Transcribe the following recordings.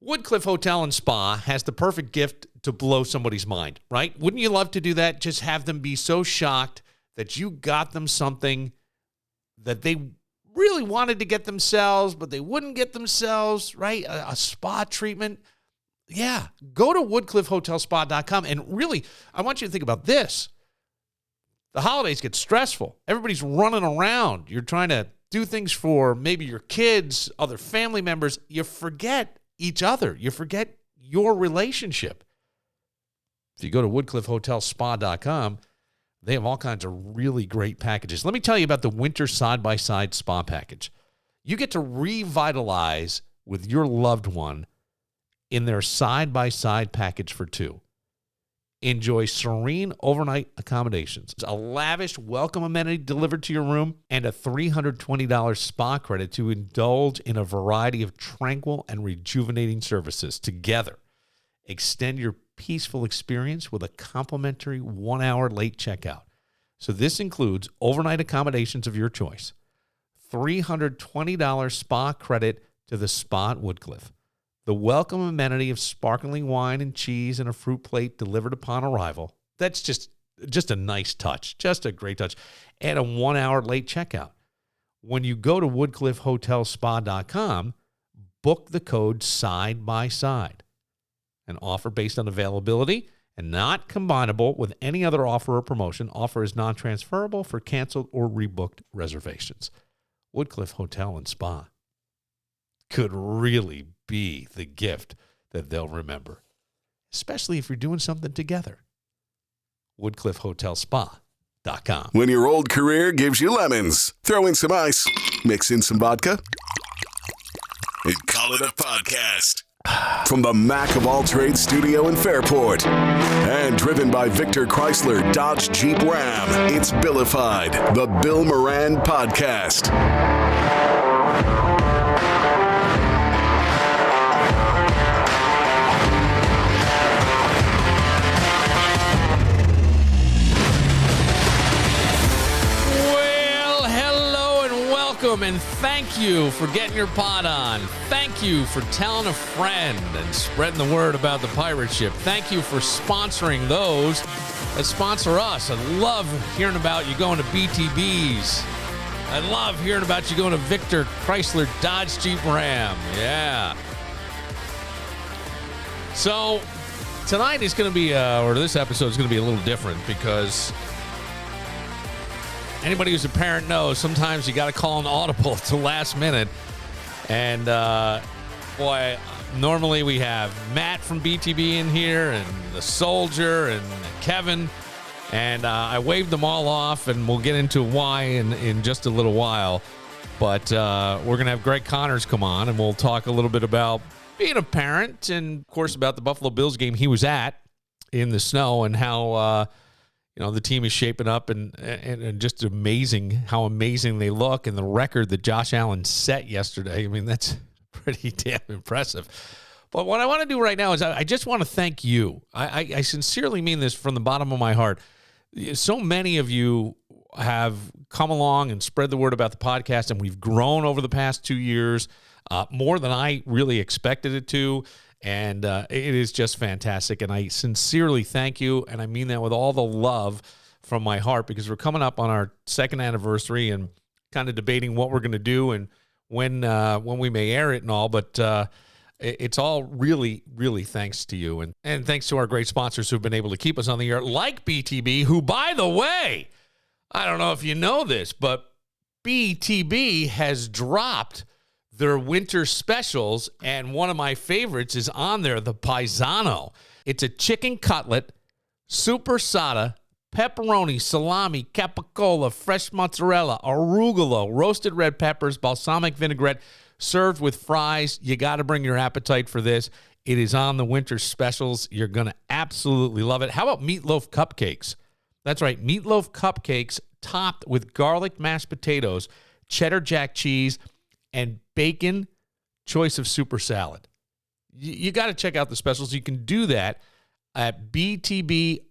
Woodcliff Hotel and Spa has the perfect gift to blow somebody's mind, right? Wouldn't you love to do that? Just have them be so shocked that you got them something that they really wanted to get themselves, but they wouldn't get themselves, right? A spa treatment. Yeah, go to woodcliffhotelspa.com. And really, I want you to think about this. The holidays get stressful. Everybody's running around. You're trying to do things for maybe your kids, other family members. You forget each other. You forget your relationship. If you go to woodcliffhotelspa.com, they have all kinds of really great packages. Let me tell you about the winter side-by-side spa package. You get to revitalize with your loved one in their side-by-side package for two. Enjoy serene overnight accommodations, a lavish welcome amenity delivered to your room, and a $320 spa credit to indulge in a variety of tranquil and rejuvenating services. Together, extend your peaceful experience with a complimentary 1-hour late checkout. So this includes overnight accommodations of your choice, $320 spa credit to the spa at Woodcliff, the welcome amenity of sparkling wine and cheese and a fruit plate delivered upon arrival. That's just a nice touch, just a great touch, and a 1-hour late checkout. When you go to woodcliffhotelspa.com, book the code side by side. An offer based on availability and not combinable with any other offer or promotion. Offer is non-transferable for canceled or rebooked reservations. Woodcliff Hotel and Spa could really be the gift that they'll remember, especially if you're doing something together. WoodcliffHotelSpa.com. When your old career gives you lemons, throw in some ice, mix in some vodka, and call it a podcast. From the Mac of All Trades studio in Fairport and driven by Victor Chrysler Dodge Jeep Ram, it's Billified, the Bill Moran podcast. And thank you for getting your pod on. Thank you for telling a friend and spreading the word about the pirate ship. Thank you for sponsoring those that sponsor us. I love hearing about you going to BTBs. I love hearing about you going to Victor Chrysler Dodge Jeep Ram. Yeah. So tonight is going to be, or this episode is going to be a little different because anybody who's a parent knows sometimes you got to call an audible at the last minute. And, boy, normally we have Matt from BTB in here and the Soldier and Kevin. And I waved them all off, and we'll get into why in just a little while. But we're going to have Greg Connors come on, and we'll talk a little bit about being a parent and, of course, about the Buffalo Bills game he was at in the snow and how the team is shaping up and just amazing how amazing they look, and the record that Josh Allen set yesterday. I mean, that's pretty damn impressive. But what I want to do right now is I just want to thank you. I sincerely mean this from the bottom of my heart. So many of you have come along and spread the word about the podcast, and we've grown over the past 2 years, more than I really expected it to. And it is just fantastic, and I sincerely thank you, and I mean that with all the love from my heart, because we're coming up on our second anniversary and kind of debating what we're going to do and when we may air it and all, but it's all really, really thanks to you, and thanks to our great sponsors who've been able to keep us on the air, like BTB, who, by the way, I don't know if you know this, but BTB has dropped their winter specials, and one of my favorites is on there, the Paisano. It's a chicken cutlet, supersada, pepperoni, salami, capicola, fresh mozzarella, arugula, roasted red peppers, balsamic vinaigrette, served with fries. You got to bring your appetite for this. It is on the winter specials. You're going to absolutely love it. How about meatloaf cupcakes? That's right, meatloaf cupcakes topped with garlic mashed potatoes, cheddar jack cheese, and bacon, choice of super salad. You got to check out the specials. You can do that at btbroc.com,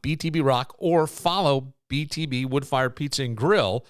BTB Rock, or follow BTB Wood Fire Pizza and Grill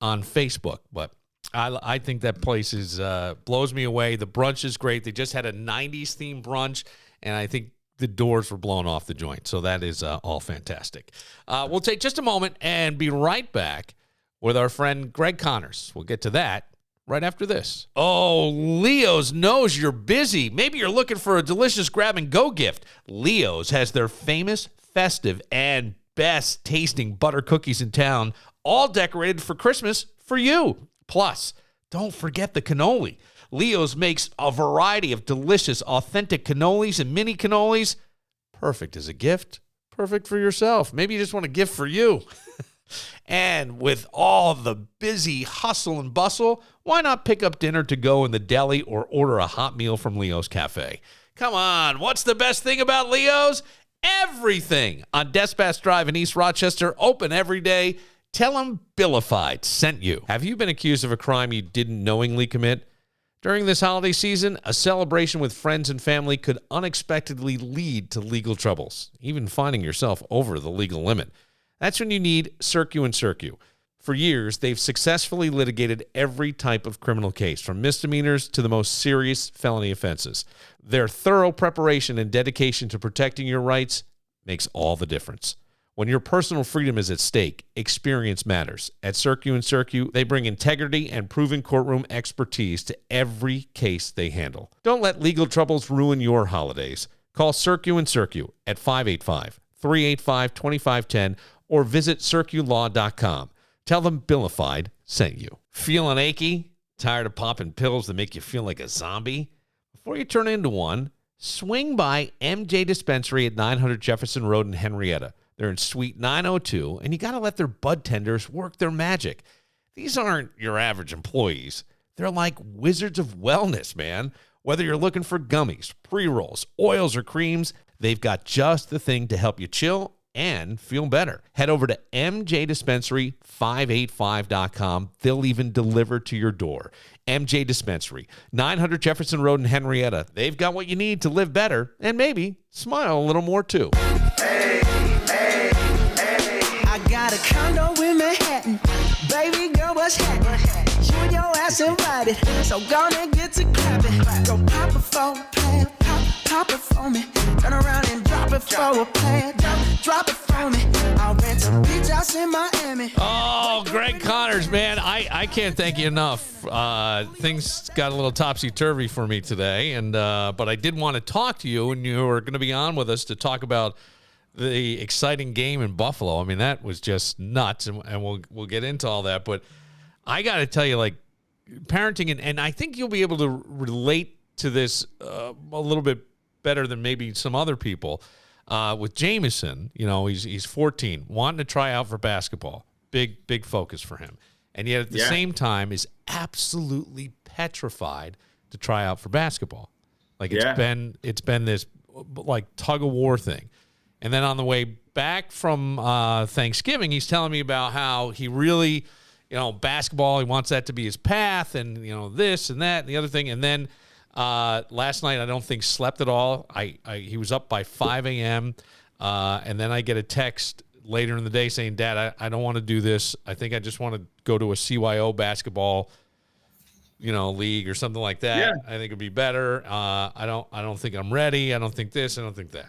on Facebook. But I think that place is blows me away. The brunch is great. They just had a 90s themed brunch, and I think the doors were blown off the joint. So that is all fantastic. We'll take just a moment and be right back with our friend Greg Connors. We'll get to that right after this. Oh, Leo's knows you're busy. Maybe you're looking for a delicious grab-and-go gift. Leo's has their famous, festive, and best-tasting butter cookies in town, all decorated for Christmas for you. Plus, don't forget the cannoli. Leo's makes a variety of delicious, authentic cannolis and mini cannolis. Perfect as a gift. Perfect for yourself. Maybe you just want a gift for you. And with all the busy hustle and bustle, why not pick up dinner to go in the deli or order a hot meal from Leo's Cafe? Come on, what's the best thing about Leo's? Everything. On Despass Drive in East Rochester, open every day. Tell them Billified sent you. Have you been accused of a crime you didn't knowingly commit? During this holiday season, a celebration with friends and family could unexpectedly lead to legal troubles, even finding yourself over the legal limit. That's when you need Circu and Circu. For years, they've successfully litigated every type of criminal case, from misdemeanors to the most serious felony offenses. Their thorough preparation and dedication to protecting your rights makes all the difference. When your personal freedom is at stake, experience matters. At Circu and Circu, they bring integrity and proven courtroom expertise to every case they handle. Don't let legal troubles ruin your holidays. Call Circu and Circu at 585-385-2510 or visit circulaw.com. Tell them Billified sent you. Feeling achy? Tired of popping pills that make you feel like a zombie? Before you turn into one, swing by MJ Dispensary at 900 Jefferson Road in Henrietta. They're in Suite 902, and you got to let their bud tenders work their magic. These aren't your average employees. They're like wizards of wellness, man. Whether you're looking for gummies, pre-rolls, oils, or creams, they've got just the thing to help you chill and feel better. Head over to mjdispensary585.com. They'll even deliver to your door. MJ Dispensary, 900 Jefferson Road in Henrietta. They've got what you need to live better and maybe smile a little more, too. I got a condo in Manhattan. Baby girl, what's happening? You and your ass invited, so gonna get to clapping. Go pop it for a plan, pop it for me. Turn around and drop it for a plan, drop it for me. I'll rent a beach house in Miami. Oh, Greg Connors, man, I can't thank you enough. Things got a little topsy-turvy for me today, and but I did want to talk to you, and you were going to be on with us to talk about the exciting game in Buffalo. I mean, that was just nuts, and we'll get into all that. But I got to tell you, like, parenting, and I think you'll be able to relate to this a little bit better than maybe some other people. With Jameson, you know, he's 14, wanting to try out for basketball. Big focus for him. And yet at the same time is absolutely petrified to try out for basketball. Like it's been this like tug of war thing. And then on the way back from Thanksgiving, he's telling me about how he really, you know, basketball, he wants that to be his path, and, you know, this and that and the other thing. And then last night, I don't think slept at all. He was up by 5 a.m., and then I get a text later in the day saying, Dad, I don't want to do this. I think I just want to go to a CYO basketball, you know, league or something like that. Yeah. I think it'd be better. I don't think I'm ready. I don't think this. I don't think that.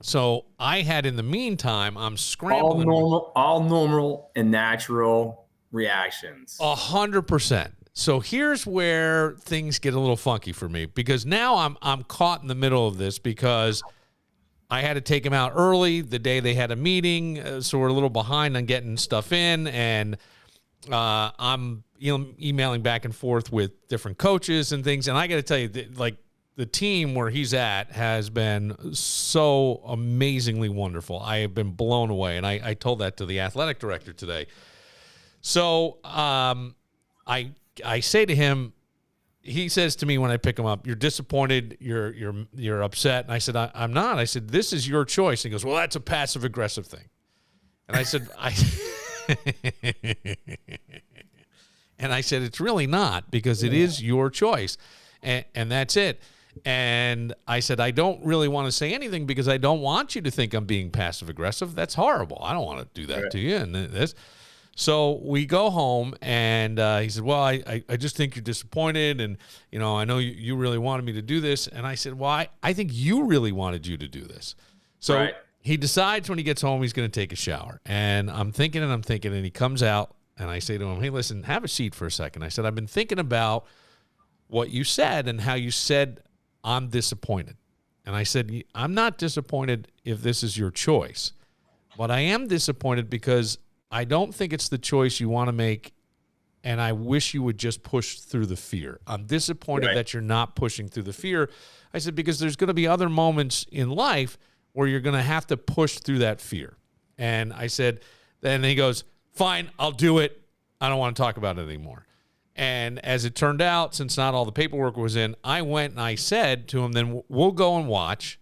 So I had, in the meantime, I'm scrambling. All normal and natural reactions. 100%. So here's where things get a little funky for me, because now I'm caught in the middle of this, because I had to take him out early the day they had a meeting, so we're a little behind on getting stuff in, and I'm emailing back and forth with different coaches and things, and I got to tell you, like, the team where he's at has been so amazingly wonderful. I have been blown away, and I told that to the athletic director today. So I say to him, he says to me when I pick him up, "You're disappointed, you're upset." And I said, I'm not. I said, "This is your choice." And he goes, "Well, that's a passive aggressive thing." And I said, and I said, "It's really not, because it is your choice, and that's it." And I said, "I don't really want to say anything because I don't want you to think I'm being passive aggressive. That's horrible. I don't want to do that to you." And this, So we go home, and he said, well, I just think you're disappointed, and, I know you really wanted me to do this. And I said, well, I think you really wanted you to do this. So he decides when he gets home he's going to take a shower. And I'm thinking, and he comes out, and I say to him, hey, listen, have a seat for a second. I said, I've been thinking about what you said and how you said I'm disappointed. And I said, I'm not disappointed if this is your choice, but I am disappointed because I don't think it's the choice you want to make, and I wish you would just push through the fear. I'm disappointed that you're not pushing through the fear. I said, because there's going to be other moments in life where you're going to have to push through that fear. And I said, then he goes, fine, I'll do it. I don't want to talk about it anymore. And as it turned out, since not all the paperwork was in, I went and I said to him, then we'll go and watch.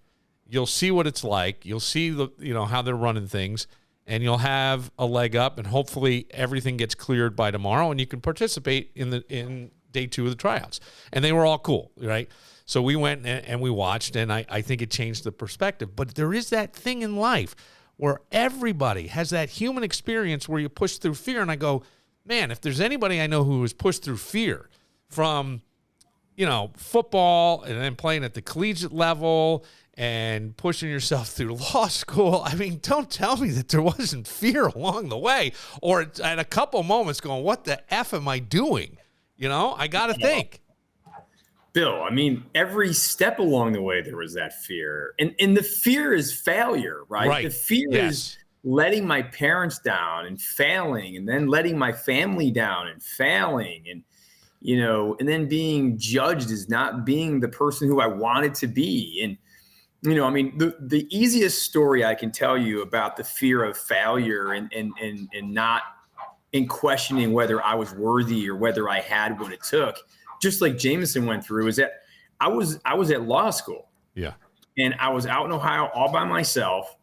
You'll see what it's like. You'll see how they're running things, and you'll have a leg up, and hopefully everything gets cleared by tomorrow, and you can participate in day 2 of the tryouts. And they were all cool, right? So we went and we watched, and I think it changed the perspective. But there is that thing in life where everybody has that human experience where you push through fear, and I go, man, if there's anybody I know who has pushed through fear from, football and then playing at the collegiate level and pushing yourself through law school, I mean, don't tell me that there wasn't fear along the way, or at a couple moments going, what the F am I doing? I got to think. Bill, I mean, every step along the way, there was that fear. And the fear is failure, right? The fear is letting my parents down and failing, and then letting my family down and failing, and and then being judged as not being the person who I wanted to be. And I mean, the easiest story I can tell you about the fear of failure and not in questioning whether I was worthy or whether I had what it took, just like Jameson went through, is that I was at law school. Yeah. And I was out in Ohio all by myself.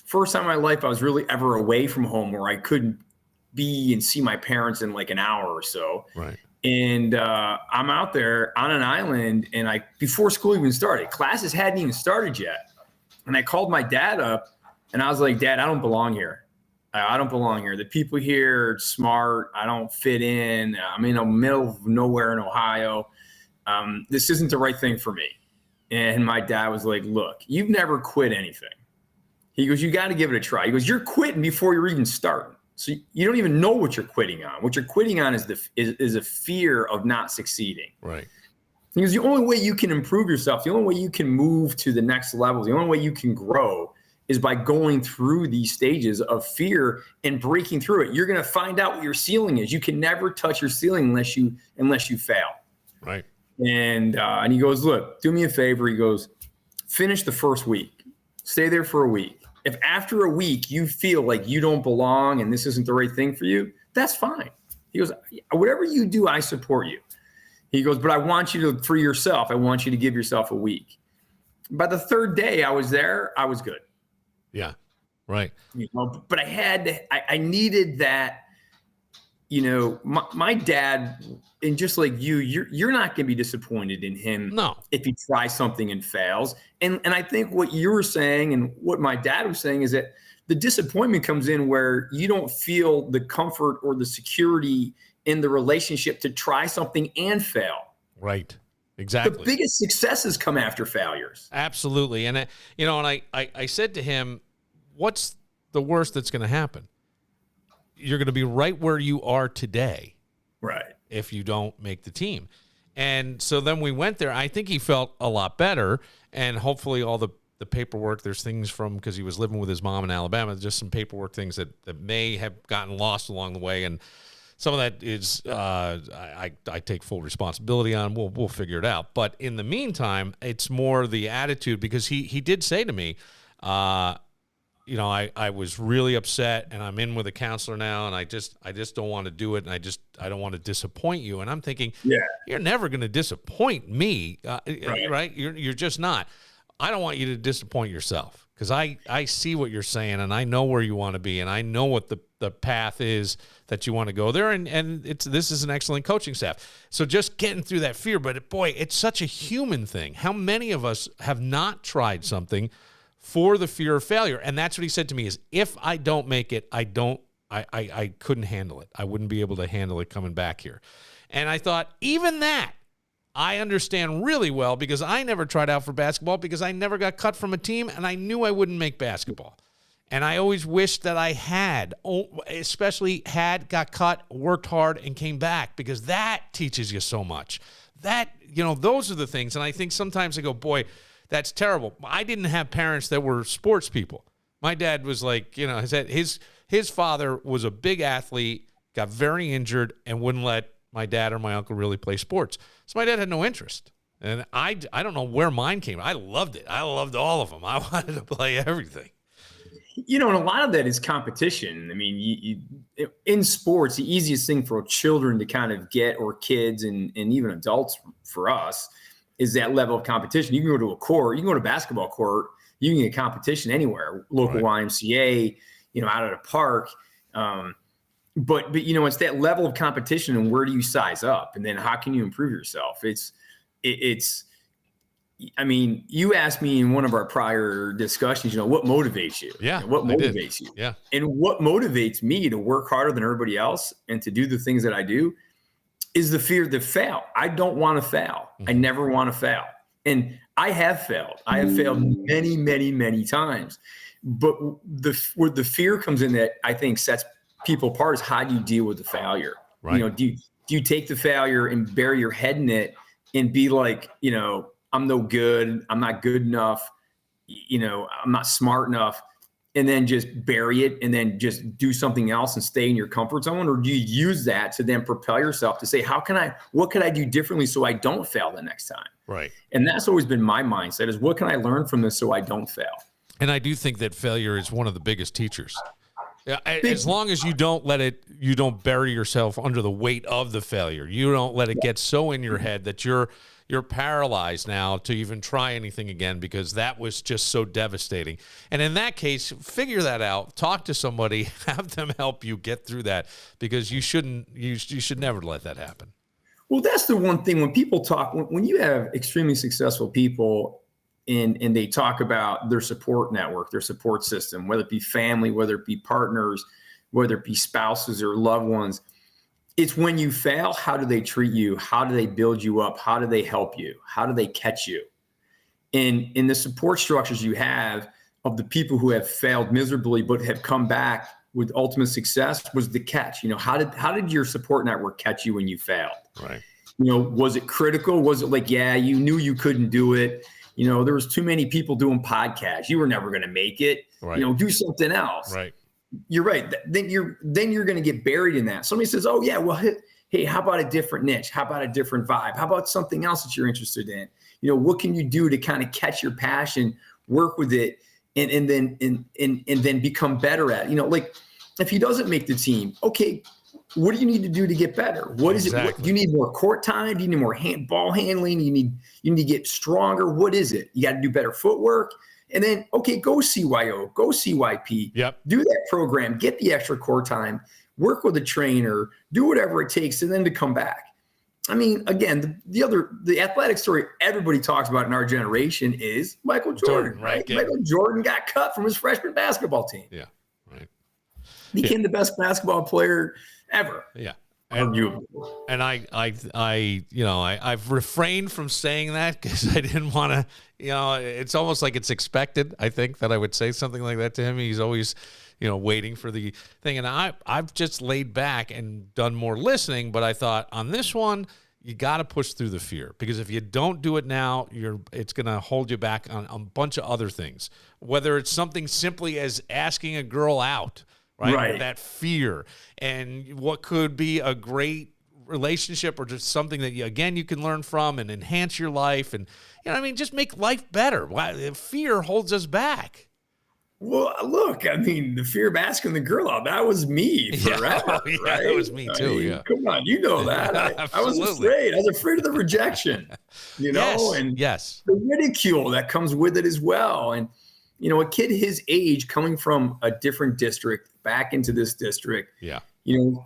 First time in my life I was really ever away from home, where I couldn't be and see my parents in like an hour or so. Right. And I'm out there on an island, and before school even started, classes hadn't even started yet. And I called my dad up, and I was like, Dad, I don't belong here. I don't belong here. The people here are smart. I don't fit in. I'm in the middle of nowhere in Ohio. This isn't the right thing for me. And my dad was like, look, you've never quit anything. He goes, you got to give it a try. He goes, you're quitting before you're even starting. So you don't even know what you're quitting on. What you're quitting on is a fear of not succeeding. Right. Because the only way you can improve yourself, the only way you can move to the next level, the only way you can grow is by going through these stages of fear and breaking through it. You're going to find out what your ceiling is. You can never touch your ceiling unless you fail. Right. And he goes, look, do me a favor. He goes, finish the first week. Stay there for a week. If after a week you feel like you don't belong and this isn't the right thing for you, that's fine. He goes, whatever you do, I support you. He goes, but I want you to, for yourself, I want you to give yourself a week. By the third day I was there, I was good. Yeah. Right. But I needed that, my dad, and just like you're not going to be disappointed in him if he tries something and fails. And I think what you were saying and what my dad was saying is that the disappointment comes in where you don't feel the comfort or the security in the relationship to try something and fail. Right. Exactly. The biggest successes come after failures. Absolutely. And, I said to him, what's the worst that's going to happen? You're going to be right where you are today. Right. If you don't make the team. And so then we went there. I think he felt a lot better, and hopefully all the paperwork, there's things from, because he was living with his mom in Alabama, just some paperwork things that may have gotten lost along the way. And some of that is I take full responsibility on. We'll figure it out. But in the meantime, it's more the attitude, because he did say to me, I was really upset, and I'm in with a counselor now, and I just don't want to do it, and I don't want to disappoint you. And I'm thinking, you're never going to disappoint me, right? You're just not. I don't want you to disappoint yourself, because I see what you're saying, and I know where you want to be, and I know what the path is that you want to go there, and this is an excellent coaching staff. So just getting through that fear, but boy, it's such a human thing. How many of us have not tried something for the fear of failure? And that's what he said to me is, if I don't make it, I don't I couldn't handle it. I wouldn't be able to handle it coming back here. And I thought, even that, I understand really well, because I never tried out for basketball because I never got cut from a team, and I knew I wouldn't make basketball. And I always wished that I had, especially got cut, worked hard, and came back, because that teaches you so much. That, those are the things. And I think sometimes I go, boy, that's terrible. I didn't have parents that were sports people. My dad was like, his father was a big athlete, got very injured, and wouldn't let my dad or my uncle really play sports. So my dad had no interest. And I don't know where mine came. I loved it. I loved all of them. I wanted to play everything. And a lot of that is competition. I mean, in sports, the easiest thing for children to kind of get, or kids and even adults for us, is that level of competition. You can go to a court, you can go to a basketball court, you can get competition anywhere, local YMCA, out at a park. But it's that level of competition, and where do you size up, and then how can you improve yourself? I mean, you asked me in one of our prior discussions, what motivates you? Yeah. What motivates you? Yeah. And what motivates me to work harder than everybody else and to do the things that I do is the fear to fail. I don't want to fail. I never want to fail. And I have failed. I have failed many, many, many times. But where the fear comes in, that I think sets people apart, is how do you deal with the failure? Right. Do you take the failure and bury your head in it and be like, I'm no good, I'm not good enough, I'm not smart enough, and then just bury it and then just do something else and stay in your comfort zone? Or do you use that to then propel yourself to say, what could I do differently so I don't fail the next time? Right. And that's always been my mindset, is what can I learn from this so I don't fail? And I do think that failure is one of the biggest teachers. As long as you don't bury yourself under the weight of the failure. You don't let it get so in your head that you're paralyzed now to even try anything again, because that was just so devastating. And in that case, figure that out. Talk to somebody, have them help you get through that, because you should never let that happen. Well, that's the one thing when people talk, when you have extremely successful people and they talk about their support network, their support system, whether it be family, whether it be partners, whether it be spouses or loved ones, it's when you fail, how do they treat you? How do they build you up? How do they help you? How do they catch you? And in the support structures you have of the people who have failed miserably but have come back with ultimate success, was the catch. How did your support network catch you when you failed? Right. Was it critical? Was it like, yeah, you knew you couldn't do it? There was too many people doing podcasts. You were never going to make it. Right. Do something else. Right. You're right. Then you're going to get buried in that. Somebody says, oh yeah, well, hey, how about a different niche? How about a different vibe? How about something else that you're interested in? What can you do to kind of catch your passion, work with it, and then become better at it? Like if he doesn't make the team, okay, what do you need to do to get better? What is it? Do you need more court time? Do you need more ball handling? You need to get stronger. What is it? You got to do better footwork. And then, okay, go CYO, go CYP. Yep. Do that program, get the extra court time, work with a trainer, do whatever it takes, and then to come back. I mean, again, the athletic story everybody talks about in our generation is Michael Jordan, right? Yeah. Michael Jordan got cut from his freshman basketball team. Yeah, right. Became the best basketball player ever. Yeah. And I've refrained from saying that because I didn't want to, it's almost like it's expected, I think, that I would say something like that to him. He's always, waiting for the thing. And I've just laid back and done more listening, but I thought on this one, you got to push through the fear, because if you don't do it now, it's going to hold you back on a bunch of other things, whether it's something simply as asking a girl out. Right. That fear, and what could be a great relationship, or just something that you can learn from and enhance your life, and just make life better. Fear holds us back. Well, look, the fear of asking the girl out, that was me forever, right? That was me too. Yeah, come on, that. I was afraid. I was afraid of the rejection, yes, and yes, the ridicule that comes with it as well, and. A kid his age coming from a different district back into this district,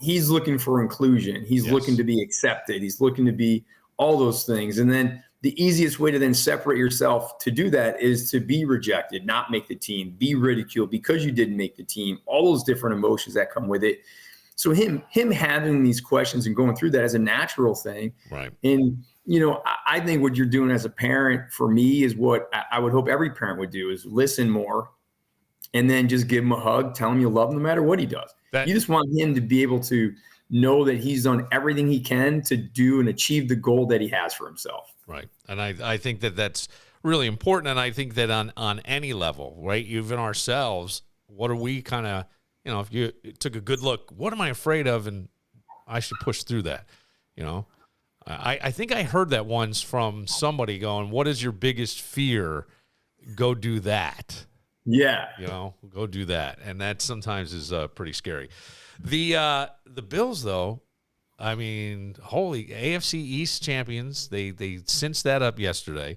he's looking for inclusion. He's looking to be accepted. He's looking to be all those things. And then the easiest way to then separate yourself to do that is to be rejected, not make the team, be ridiculed because you didn't make the team, all those different emotions that come with it. So him having these questions and going through that is a natural thing. Right. And, I think what you're doing as a parent for me is what I would hope every parent would do, is listen more and then just give him a hug, tell him you love him no matter what he does. You just want him to be able to know that he's done everything he can to do and achieve the goal that he has for himself. Right. And I think that that's really important. And I think that on any level, right, even ourselves, what are we kind of, if you took a good look, what am I afraid of? And I should push through that, I think I heard that once from somebody going, what is your biggest fear? Go do that. Yeah. Go do that. And that sometimes is pretty scary. The Bills, though, I mean, holy AFC East champions, they cinched that up yesterday.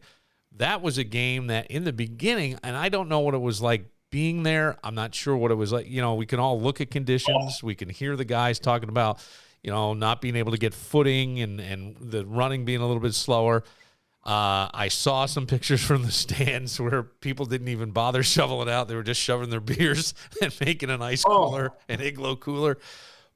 That was a game that in the beginning, and I don't know what it was like being there. I'm not sure what it was like. We can all look at conditions. We can hear the guys talking about, not being able to get footing and the running being a little bit slower. I saw some pictures from the stands where people didn't even bother shoveling out. They were just shoving their beers and making an ice cooler, an igloo cooler.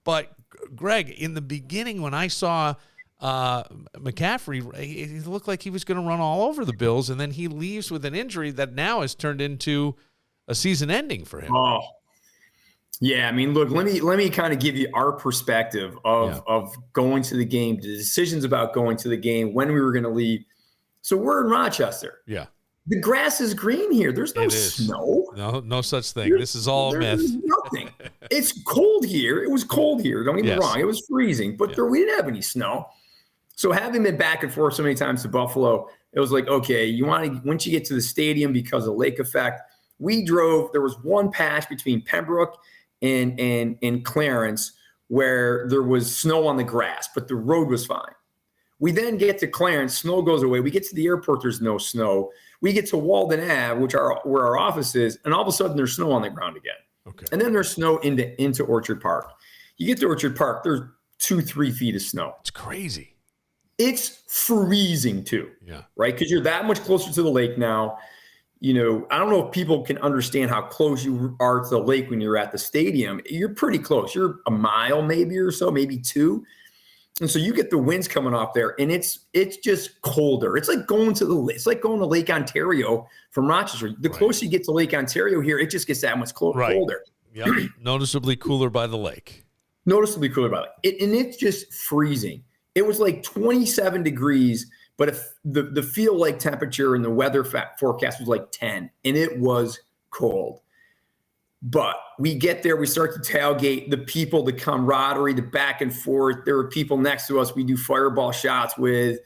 But, Greg, in the beginning when I saw McCaffrey, it looked like he was going to run all over the Bills, and then he leaves with an injury that now has turned into a season ending for him. Oh, yeah. I mean, look, let me kind of give you our perspective of going to the game, the decisions about going to the game, when we were going to leave. So we're in Rochester. Yeah. The grass is green here. There's no snow. No such thing. This is all myth. Nothing. It's cold here. It was cold here. Don't get me wrong. It was freezing, but we didn't have any snow. So having been back and forth so many times to Buffalo, it was like, okay, once you get to the stadium because of lake effect, we drove. There was one patch between Pembroke and Clarence where there was snow on the grass, but the road was fine. We then get to Clarence, snow goes away. We get to the airport, there's no snow. We get to Walden Ave, where our office is, and all of a sudden there's snow on the ground again. Okay. And then there's snow into Orchard Park. You get to Orchard Park, there's 2-3 feet of snow. It's crazy. It's freezing too. Yeah. Right? Because you're that much closer to the lake now. I don't know if people can understand how close you are to the lake when you're at the stadium. You're pretty close. You're a mile maybe or so, maybe 2. And so you get the winds coming off there, and it's just colder. It's like going to Lake Ontario from Rochester. The closer you get to Lake Ontario here, it just gets that much colder. Yep. Noticeably cooler by the lake. Noticeably cooler by the lake. And it's just freezing. It was like 27 degrees, but if the feel like temperature and the weather forecast was like 10, and it was cold. But we get there, we start to tailgate, the people, the camaraderie, the back and forth. There are people next to us we do fireball shots with,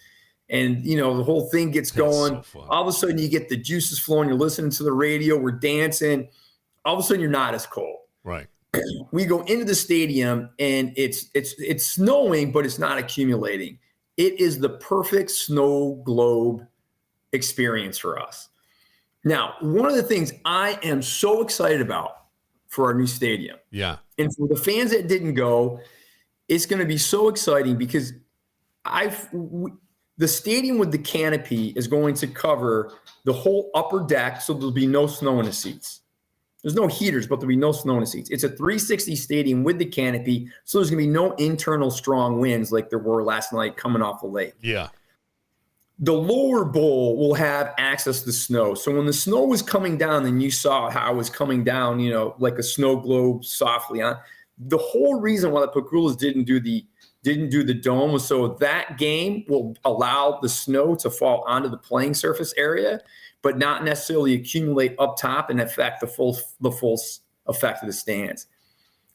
and, the whole thing gets going. So all of a sudden, you get the juices flowing. You're listening to the radio. We're dancing. All of a sudden, you're not as cold. Right. We go into the stadium, and it's snowing, but it's not accumulating. It is the perfect snow globe experience for us. Now, one of the things I am so excited about for our new stadium. Yeah. And for the fans that didn't go, it's going to be so exciting because the stadium with the canopy is going to cover the whole upper deck, so there'll be no snow in the seats. There's no heaters, but there'll be no snow in the seats. It's a 360 stadium with the canopy, so there's going to be no internal strong winds like there were last night coming off the lake. Yeah. The lower bowl will have access to snow. So when the snow was coming down and you saw how it was coming down, like a snow globe softly on, the whole reason why the Paculas didn't do the dome was so that game will allow the snow to fall onto the playing surface area, but not necessarily accumulate up top and affect the full effect of the stands.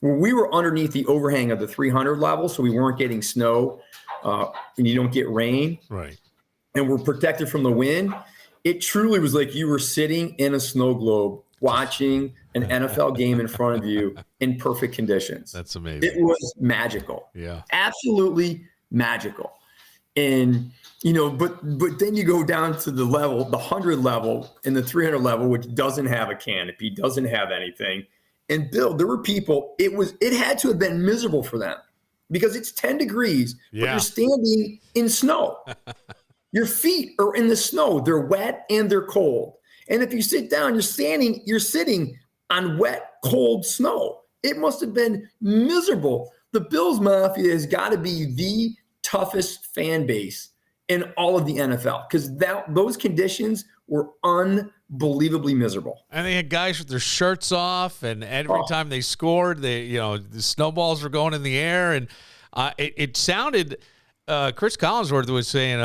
We were underneath the overhang of the 300 level, so we weren't getting snow, and you don't get rain. Right. And we're protected from the wind. It truly was like you were sitting in a snow globe watching an NFL game in front of you in perfect conditions. That's amazing. It was magical. Yeah. Absolutely magical. And, but then you go down to the 100 level and the 300 level, which doesn't have a canopy, doesn't have anything. And Bill, there were people, it had to have been miserable for them because it's 10 degrees, but you're standing in snow. Your feet are in the snow. They're wet and they're cold. And if you sit down, you're sitting on wet, cold snow. It must have been miserable. The Bills Mafia has got to be the toughest fan base in all of the NFL because those conditions were unbelievably miserable. And they had guys with their shirts off, and every time they scored, the snowballs were going in the air, and it sounded. Chris Collinsworth was saying,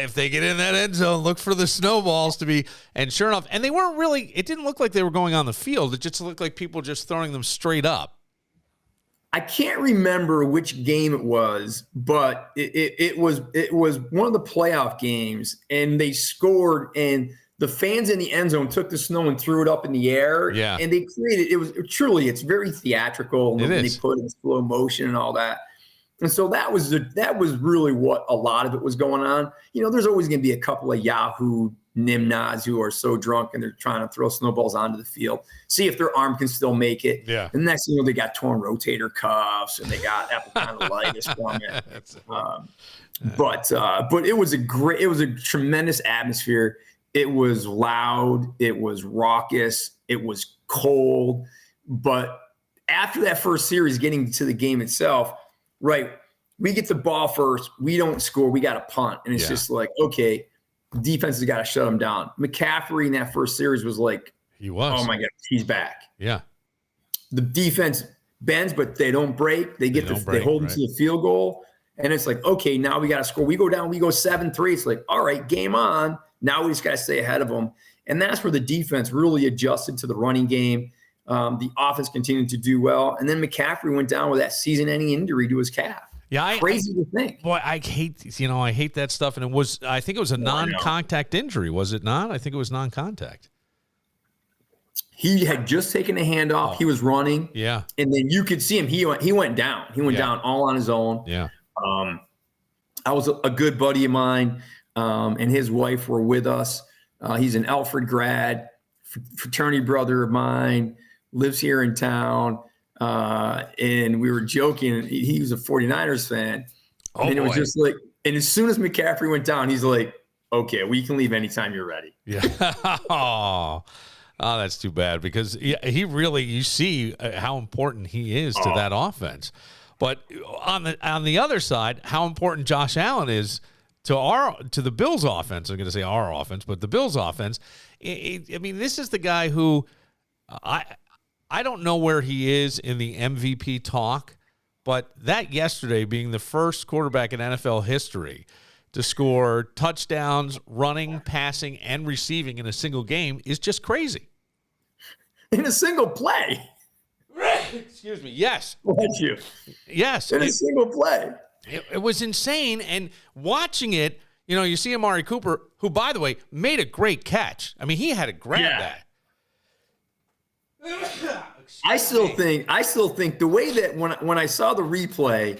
if they get in that end zone, look for the snowballs to be. And sure enough, and they weren't really. It didn't look like they were going on the field. It just looked like people just throwing them straight up. I can't remember which game it was, but it was one of the playoff games, and they scored, and the fans in the end zone took the snow and threw it up in the air. Yeah. And they created it's very theatrical. And they put it in slow motion and all that. And so that was really what a lot of it was going on. There's always going to be a couple of Yahoo nimnods who are so drunk and they're trying to throw snowballs onto the field, see if their arm can still make it. Yeah. And next thing you know, they got torn rotator cuffs and they got epicondylitis from it. But it was a tremendous atmosphere. It was loud. It was raucous. It was cold. But after that first series, getting to the game itself, right, we get the ball first. We don't score. We got to punt. And it's just like, okay, defense has got to shut them down. McCaffrey in that first series was like, he was. Oh, my God, he's back. Yeah. The defense bends, but they don't break. They hold them to the field goal. And it's like, okay, now we got to score. We go down, we go 7-3. It's like, all right, game on. Now we just got to stay ahead of them. And that's where the defense really adjusted to the running game. The offense continued to do well. And then McCaffrey went down with that season-ending injury to his calf. Yeah, crazy to think. Boy, I hate that stuff. And I think it was a non-contact injury, was it not? I think it was non-contact. He had just taken a hand off. He was running. Yeah. And then you could see him. He went down. He went down all on his own. Yeah. I was a good buddy of mine, and his wife were with us. He's an Alfred grad, fraternity brother of mine, lives here in town. And we were joking. He was a 49ers fan. And it was just like, and as soon as McCaffrey went down, he's like, okay, we can leave anytime you're ready. Yeah. Oh, that's too bad because he really, you see how important he is to that offense. But on the other side, how important Josh Allen is to the Bills offense. I'm going to say our offense, but the Bills offense. I mean, this is the guy who I don't know where he is in the MVP talk, but that yesterday being the first quarterback in NFL history to score touchdowns, running, passing, and receiving in a single game is just crazy. In a single play. Excuse me. Yes. Bless you. Yes. In a single play. It was insane. And watching it, you see Amari Cooper, who, by the way, made a great catch. I mean, he had to grab that. I still think the way that when I saw the replay,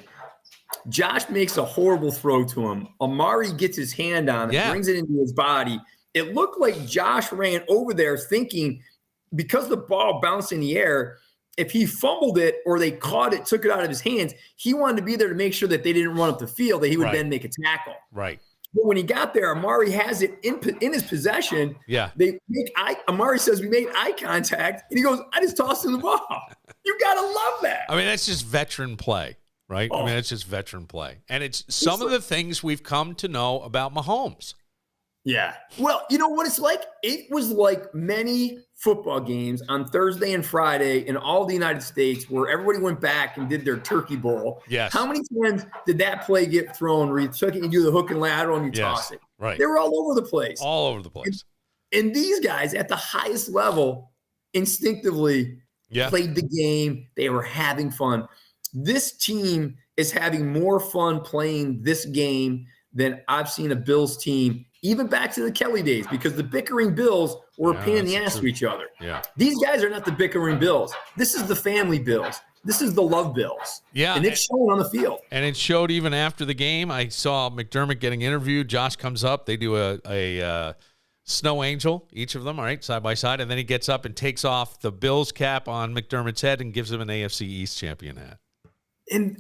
Josh makes a horrible throw to him. Amari gets his hand on it, brings it into his body. It looked like Josh ran over there thinking because the ball bounced in the air, if he fumbled it or they caught it, took it out of his hands, he wanted to be there to make sure that they didn't run up the field, that he would then make a tackle. Right. But when he got there, Amari has it in his possession. Yeah. Amari says we made eye contact, and he goes, I just tossed him the ball. You got to love that. I mean, that's just veteran play, right? I mean, that's just veteran play. And it's some of the things we've come to know about Mahomes. Yeah. Well, you know what it's like? It was like many football games on Thursday and Friday in all the United States where everybody went back and did their turkey bowl. Yes. How many times did that play get thrown where you took it and you do the hook and lateral and you toss it? Right. They were all over the place. All over the place. And these guys at the highest level instinctively played the game. They were having fun. This team is having more fun playing this game than I've seen a Bills team even back to the Kelly days, because the bickering Bills were a pain in the ass to each other. Yeah. These guys are not the bickering Bills. This is the family Bills. This is the love Bills. Yeah. And it's showing on the field. And it showed even after the game. I saw McDermott getting interviewed. Josh comes up. They do a snow angel, each of them, all right, side by side. And then he gets up and takes off the Bills cap on McDermott's head and gives him an AFC East champion hat. And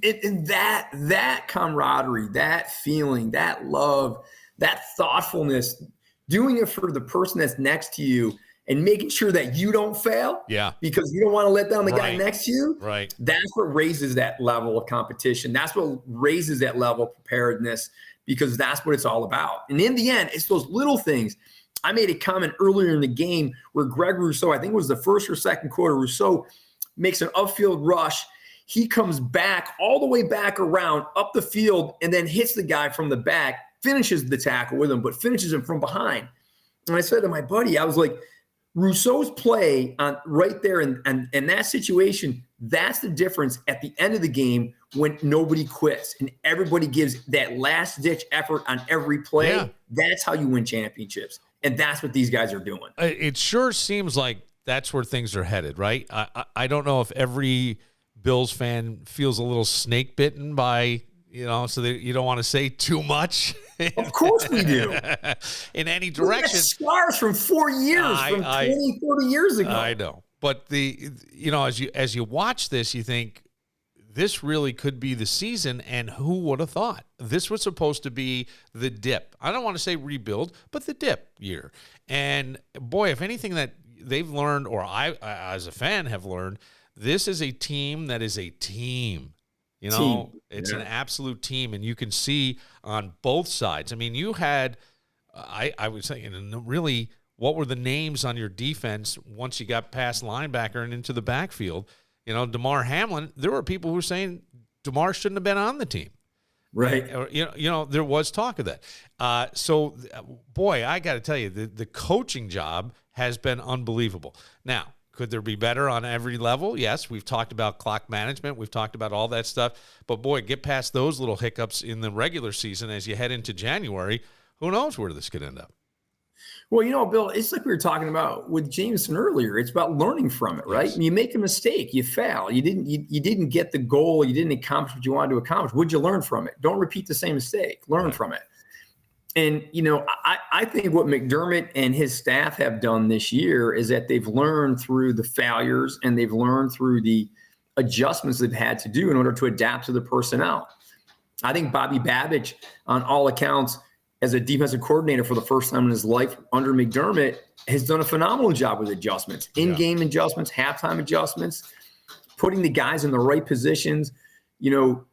that camaraderie, that feeling, that love, that thoughtfulness, doing it for the person that's next to you and making sure that you don't fail. Yeah. Because you don't want to let down the guy next to you. Right. That's what raises that level of competition. That's what raises that level of preparedness, because that's what it's all about. And in the end, it's those little things. I made a comment earlier in the game where Greg Rousseau, I think it was the first or second quarter, Rousseau makes an upfield rush. He comes back all the way back around up the field and then hits the guy from the back, finishes the tackle with him, but finishes him from behind. And I said to my buddy, I was like, Rousseau's play on right there and that situation, that's the difference at the end of the game when nobody quits and everybody gives that last-ditch effort on every play. Yeah. That's how you win championships. And that's what these guys are doing. It sure seems like that's where things are headed, right? I don't know if every Bills fan feels a little snake bitten by, so you don't want to say too much. Of course we do. In any direction. Scars from 4 years, from 20, 30 years ago. I know. But as you watch this, you think this really could be the season, and who would have thought? This was supposed to be the dip. I don't want to say rebuild, but the dip year. And boy, if anything that they've learned, or I as a fan have learned, this is a team that is a team. It's an absolute team, and you can see on both sides. I mean, you had, I was saying, really, what were the names on your defense once you got past linebacker and into the backfield? DeMar Hamlin, there were people who were saying DeMar shouldn't have been on the team. Right. There was talk of that. So, boy, I got to tell you, the coaching job has been unbelievable. Now, could there be better on every level? Yes, we've talked about clock management. We've talked about all that stuff. But, boy, get past those little hiccups in the regular season as you head into January. Who knows where this could end up? Well, Bill, it's like we were talking about with Jameson earlier. It's about learning from it, right? Yes. You make a mistake, you fail. You didn't get the goal. You didn't accomplish what you wanted to accomplish. What'd you learn from it? Don't repeat the same mistake. Learn from it. And, I think what McDermott and his staff have done this year is that they've learned through the failures and they've learned through the adjustments they've had to do in order to adapt to the personnel. I think Bobby Babich, on all accounts, as a defensive coordinator for the first time in his life under McDermott, has done a phenomenal job with adjustments, in-game adjustments, halftime adjustments, putting the guys in the right positions,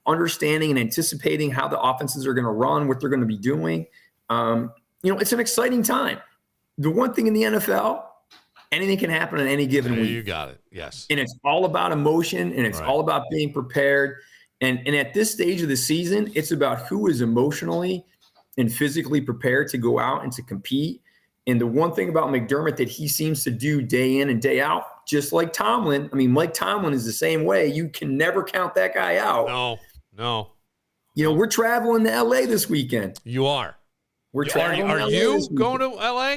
understanding and anticipating how the offenses are going to run, what they're going to be doing. It's an exciting time. The one thing in the NFL, anything can happen on any given week. You got it. Yes. And it's all about emotion, and it's all about being prepared. And at this stage of the season, it's about who is emotionally and physically prepared to go out and to compete. And the one thing about McDermott that he seems to do day in and day out, just like Tomlin, Mike Tomlin is the same way. You can never count that guy out. No. We're traveling to LA this weekend. You are. We're traveling. Are you going to LA?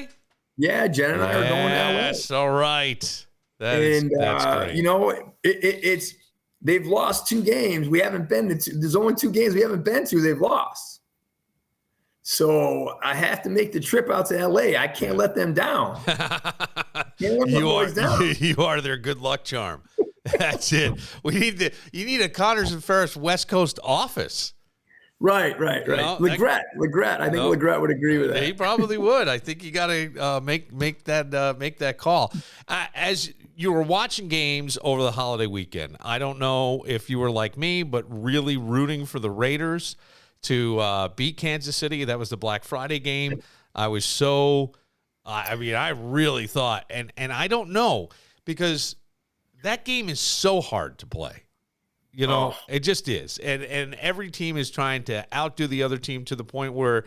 Yeah, Jen and I are going to LA. Yes, all right. That's great. It's they've lost 2 games. We haven't been to. There's only 2 games we haven't been to. They've lost. So I have to make the trip out to LA. I can't let them down. You are their good luck charm. That's it. You need a Connors and Ferris West Coast office. Right. Legret. I think Legret would agree with that. He probably would. I think you got to make that call. As you were watching games over the holiday weekend, I don't know if you were like me, but really rooting for the Raiders to beat Kansas City. That was the Black Friday game. I was I really thought, and I don't know, because that game is so hard to play. It just is. And every team is trying to outdo the other team to the point where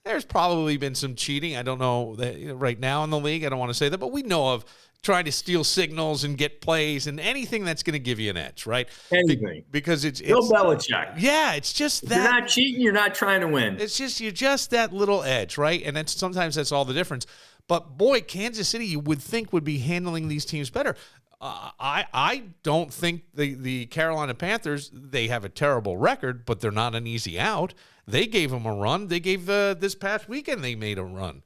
there's probably been some cheating. I don't know that right now in the league. I don't want to say that, but we know of trying to steal signals and get plays and anything that's going to give you an edge, right? Anything. Because it's Bill Belichick. Yeah, it's just if that. You're not cheating, you're not trying to win. You're just that little edge, right? And sometimes that's all the difference. But boy, Kansas City, you would think, would be handling these teams better. I don't think the Carolina Panthers, they have a terrible record, but they're not an easy out. They gave them a run. They gave this past weekend, they made a run.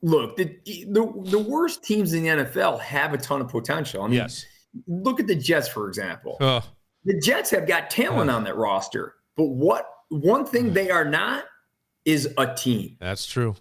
Look, the worst teams in the NFL have a ton of potential. Yes. Look at the Jets, for example. The Jets have got talent on that roster, but one thing they are not is a team. That's true.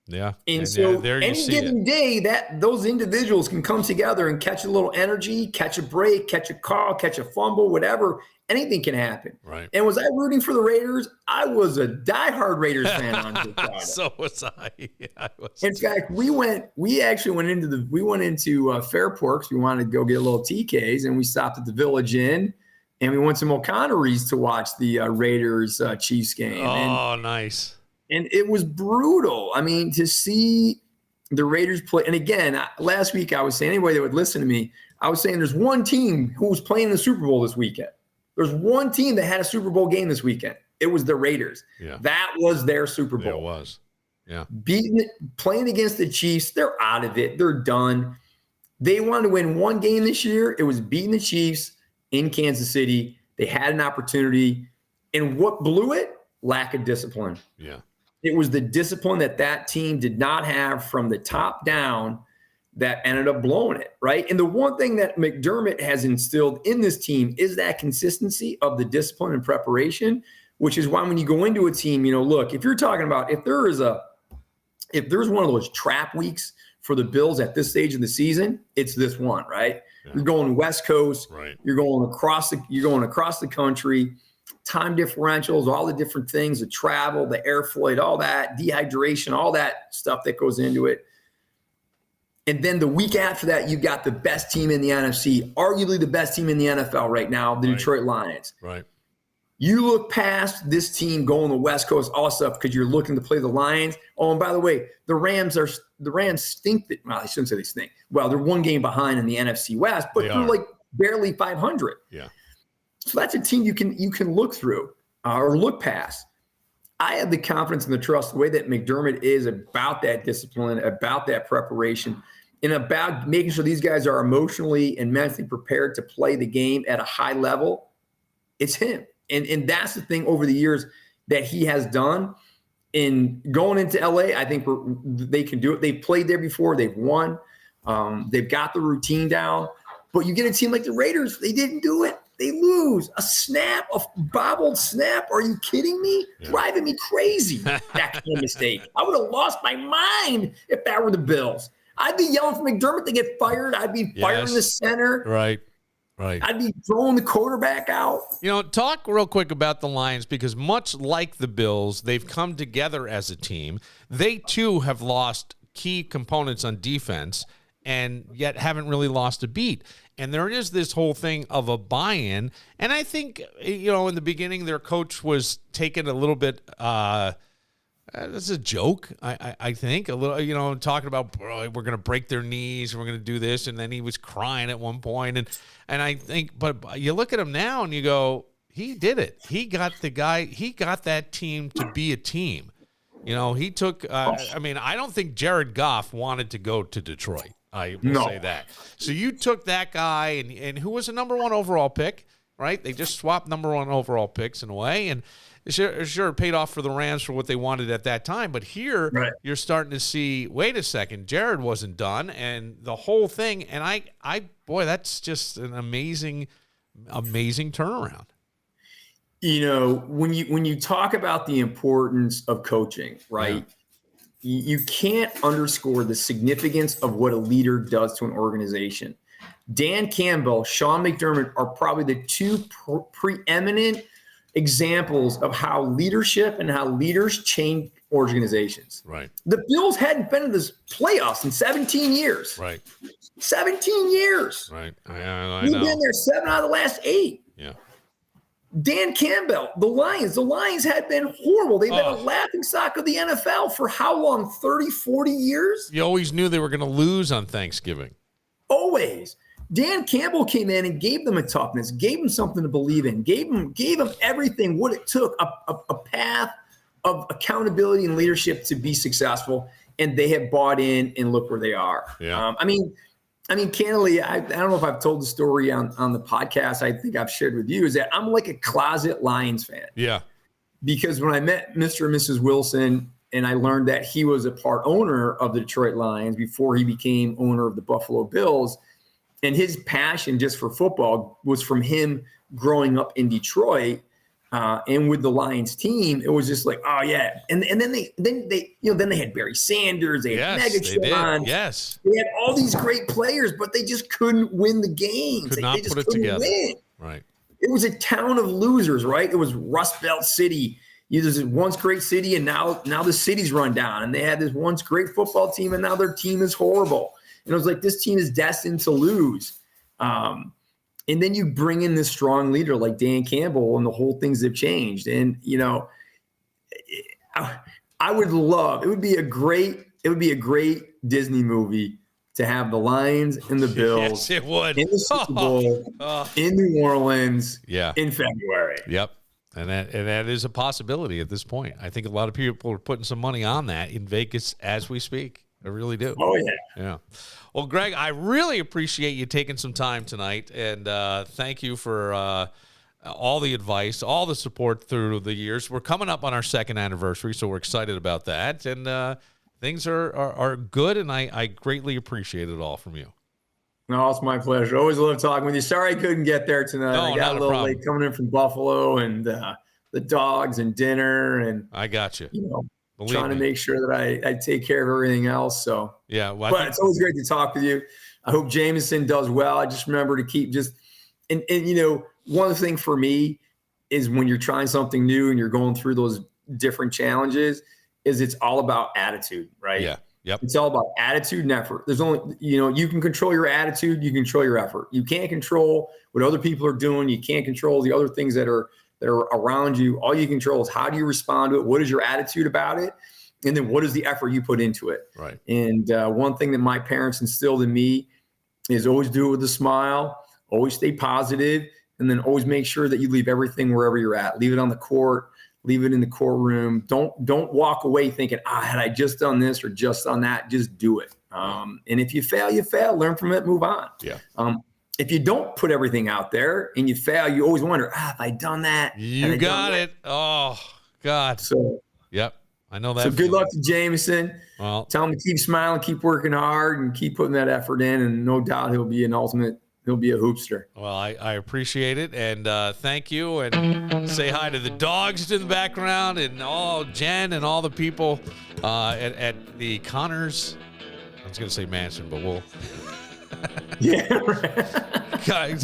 Yeah. And so there you any given day that those individuals can come together and catch a little energy, catch a break, catch a call, catch a fumble, whatever, anything can happen. Right. And was I rooting for the Raiders? I was a diehard Raiders fan on Good Friday. So was I. Yeah, I was. In fact, we actually went into Fairport because we wanted to go get a little TKs, and we stopped at the Village Inn, and we went to O'Connor's to watch the Raiders Chiefs game. Oh, nice. And it was brutal. I mean, to see the Raiders play. And again, last week I was saying, anybody that would listen to me, I was saying there's one team who was playing in the Super Bowl this weekend. There's one team that had a Super Bowl game this weekend. It was the Raiders. Yeah. That was their Super Bowl. It was. Yeah. Playing against the Chiefs, they're out of it. They're done. They wanted to win one game this year. It was beating the Chiefs in Kansas City. They had an opportunity. And what blew it? Lack of discipline. Yeah. It was the discipline that team did not have from the top down that ended up blowing it, right? And the one thing that McDermott has instilled in this team is that consistency of the discipline and preparation, which is why when you go into a team, look, if you're talking about if there's one of those trap weeks for the Bills at this stage of the season, it's this one, right? Yeah. You're going West Coast, right? You're going across the country. Time differentials, all the different things, the travel, the air flight, all that, dehydration, all that stuff that goes into it. And then the week after that, you got the best team in the NFC, arguably the best team in the NFL right now, the Detroit Lions. Right. You look past this team going the West Coast, all stuff, because you're looking to play the Lions. Oh, and by the way, the Rams stink. Well, I shouldn't say they stink. Well, they're one game behind in the NFC West, but they're like barely 500. Yeah. So that's a team you can look through or look past. I have the confidence and the trust, the way that McDermott is about that discipline, about that preparation, and about making sure these guys are emotionally and mentally prepared to play the game at a high level. It's him. And that's the thing over the years that he has done. In going into LA, I think they can do it. They've played there before. They've won. They've got the routine down. But you get a team like the Raiders, they didn't do it. They lose. A bobbled snap. Are you kidding me? Yeah. Driving me crazy. That kind of mistake. I would have lost my mind if that were the Bills. I'd be yelling for McDermott to get fired. I'd be firing the center. Right. I'd be throwing the quarterback out. Talk real quick about the Lions, because much like the Bills, they've come together as a team. They, too, have lost key components on defense and yet haven't really lost a beat. And there is this whole thing of a buy-in. And I think, in the beginning, their coach was taken a little bit, this is a joke, I think, a little, talking about, we're going to break their knees, and we're going to do this. And then he was crying at one point. And I think, but you look at him now and you go, he did it. He got that team to be a team. He took, I don't think Jared Goff wanted to go to Detroit. I will say that. So you took that guy and who was a number 1 overall pick, right? They just swapped number 1 overall picks in a way. And sure it paid off for the Rams for what they wanted at that time. But here you're starting to see, wait a second, Jared wasn't done. And the whole thing. And boy, that's just an amazing, amazing turnaround. When you talk about the importance of coaching, right? Yeah. You can't underscore the significance of what a leader does to an organization. Dan Campbell, Sean McDermott are probably the two preeminent examples of how leadership and how leaders change organizations. Right. The Bills hadn't been in this playoffs in 17 years. Right. 17 years. Right. I We've know. been there 7 out of the last 8. Yeah. Dan Campbell, the Lions had been horrible. They've been a laughingstock of the NFL for how long? 30, 40 years? You always knew they were going to lose on Thanksgiving. Always. Dan Campbell came in and gave them a toughness, gave them something to believe in, gave them everything, what it took, a path of accountability and leadership to be successful, and they have bought in, and look where they are. Yeah. I mean, candidly, I don't know if I've told the story on the podcast. I think I've shared with you is that I'm like a closet Lions fan. Yeah. Because when I met Mr. and Mrs. Wilson and I learned that he was a part owner of the Detroit Lions before he became owner of the Buffalo Bills, and his passion just for football was from him growing up in Detroit, and with the Lions team, it was just like, oh yeah. And then they had Barry Sanders, they had Megatron. Yes. They had all these great players, but they just couldn't win the games. Could not they just put it couldn't together. Win. Right. It was a town of losers, right? It was Rust Belt City. There's this once great city, and now the city's run down. And they had this once great football team, and now their team is horrible. And it was like, this team is destined to lose. And then you bring in this strong leader like Dan Campbell, and the whole things have changed. And, I would love, it would be a great Disney movie to have the Lions and the Bills yes, it would. in the Super Bowl in New Orleans in February. Yep. And that is a possibility at this point. I think a lot of people are putting some money on that in Vegas as we speak. I really do. Oh, yeah. Yeah. Well, Greg, I really appreciate you taking some time tonight, and thank you for all the advice, all the support through the years. We're coming up on our 2nd anniversary, so we're excited about that. And things are good, and I greatly appreciate it all from you. No, it's my pleasure. Always love talking with you. Sorry I couldn't get there tonight. No, I got a little late coming in from Buffalo and the dogs and dinner. And I got you. Trying to make sure that I take care of everything else. So yeah, but it's always great to talk with you. I hope Jameson does well. I just remember to keep and one of the things for me is when you're trying something new and you're going through those different challenges, is it's all about attitude, right? Yeah. Yep. It's all about attitude and effort. There's only, you can control your attitude, you control your effort. You can't control what other people are doing. You can't control the other things that are around you. All you control is how do you respond to it? What is your attitude about it? And then what is the effort you put into it? Right. And one thing that my parents instilled in me is always do it with a smile, always stay positive, and then always make sure that you leave everything wherever you're at. Leave it on the court, leave it in the courtroom. Don't walk away thinking, had I just done this or just done that, just do it. And if you fail, you fail, learn from it, move on. Yeah. If you don't put everything out there and you fail, you always wonder, have I done that? You got it. Oh, God. So, yep. I know that. So good luck to Jameson. Well, tell him to keep smiling, keep working hard, and keep putting that effort in. And no doubt he'll be a hoopster. Well, I appreciate it. And thank you. And say hi to the dogs in the background and Jen and all the people at the Connors. I was going to say mansion, but we'll. Yeah, right.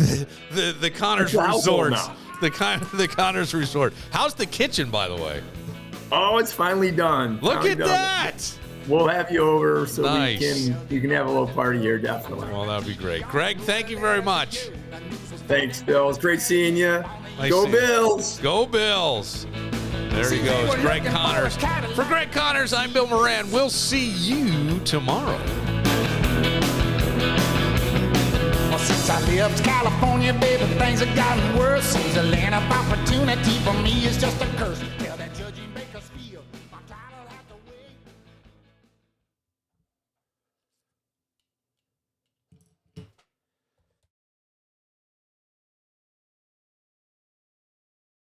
the Connors Resort. The Connors Resort. How's the kitchen, by the way? Oh, it's finally done. Look at that. We'll have you over so nice. you can have a little party here, definitely. Well, that would be great. Greg, thank you very much. Thanks, Bill. It's great seeing you. Nice Go Bills. Go Bills. There he goes, Greg Connors. For Greg Connors, I'm Bill Moran. We'll see you tomorrow. Since I left California, baby, things have gotten worse. Seems a land of opportunity for me is just a curse.